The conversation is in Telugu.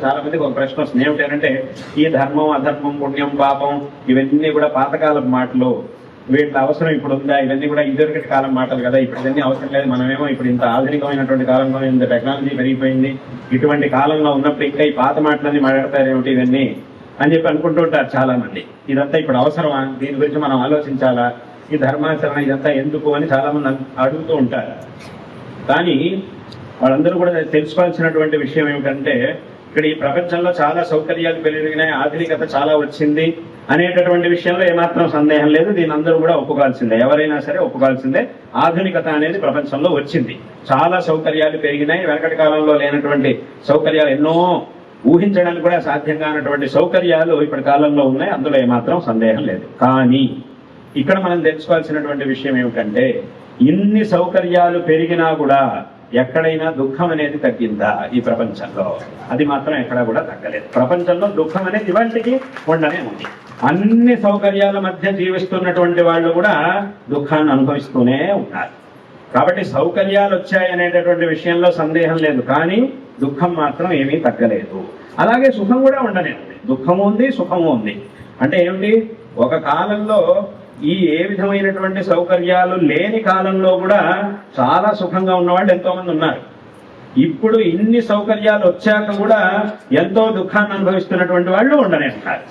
చాలా మందికి ఒక ప్రశ్న వస్తుంది ఏమిటంటే ఈ ధర్మం అధర్మం పుణ్యం పాపం ఇవన్నీ కూడా పాతకాలం మాటలు, వీటి అవసరం ఇప్పుడు ఉందా? ఇవన్నీ కూడా ఇదివరకటి కాలం మాటలు కదా, ఇప్పుడు ఇవన్నీ అవసరం లేదు. మనమేమో ఇప్పుడు ఇంత ఆధునికమైనటువంటి కాలంలో ఇంత టెక్నాలజీ పెరిగిపోయింది, ఇటువంటి కాలంలో ఉన్నప్పుడు ఇంకా ఈ పాత మాటలన్నీ మాట్లాడతారు ఏమిటి ఇవన్నీ అని చెప్పి అనుకుంటూ ఉంటారు చాలా మంది. ఇదంతా ఇప్పుడు అవసరమా, దీని గురించి మనం ఆలోచించాలా, ఈ ధర్మాచరణ ఇదంతా ఎందుకు అని చాలా మంది అడుగుతూ ఉంటారు. కానీ వాళ్ళందరూ కూడా తెలుసుకోవాల్సినటువంటి విషయం ఏమిటంటే, ఇక్కడ ఈ ప్రపంచంలో చాలా సౌకర్యాలు పెరిగినాయి, ఆధునికత చాలా వచ్చింది అనేటటువంటి విషయంలో ఏమాత్రం సందేహం లేదు. దీని అందరూ కూడా ఒప్పుకోవాల్సిందే, ఎవరైనా సరే ఒప్పుకోవాల్సిందే. ఆధునికత అనేది ప్రపంచంలో వచ్చింది, చాలా సౌకర్యాలు పెరిగినాయి. వెనకటి కాలంలో లేనటువంటి సౌకర్యాలు ఎన్నో, ఊహించడానికి కూడా సాధ్యం కానటువంటి సౌకర్యాలు ఇప్పటి కాలంలో ఉన్నాయి, అందులో ఏమాత్రం సందేహం లేదు. కానీ ఇక్కడ మనం తెలుసుకోవాల్సినటువంటి విషయం ఏమిటంటే, ఇన్ని సౌకర్యాలు పెరిగినా కూడా ఎక్కడైనా దుఃఖం అనేది తగ్గిందా? ఈ ప్రపంచంలో అది మాత్రం ఎక్కడా కూడా తగ్గలేదు. ప్రపంచంలో దుఃఖం అనేది ఇవాళకి ఉండనే ఉంది. అన్ని సౌకర్యాల మధ్య జీవిస్తున్నటువంటి వాళ్ళు కూడా దుఃఖాన్ని అనుభవిస్తూనే ఉన్నారు. కాబట్టి సౌకర్యాలు వచ్చాయనేటటువంటి విషయంలో సందేహం లేదు, కానీ దుఃఖం మాత్రం ఏమీ తగ్గలేదు. అలాగే సుఖం కూడా ఉండనే ఉంది, దుఃఖము ఉంది సుఖము ఉంది. అంటే ఏమిటి, ఒక కాలంలో ఈ ఏ విధమైనటువంటి సౌకర్యాలు లేని కాలంలో కూడా చాలా సుఖంగా ఉన్నవాళ్ళు ఎంతో మంది ఉన్నారు. ఇప్పుడు ఇన్ని సౌకర్యాలు వచ్చాక కూడా ఎంతో దుఃఖాన్ని అనుభవిస్తున్నటువంటి వాళ్ళు ఉండనే ఉన్నారు.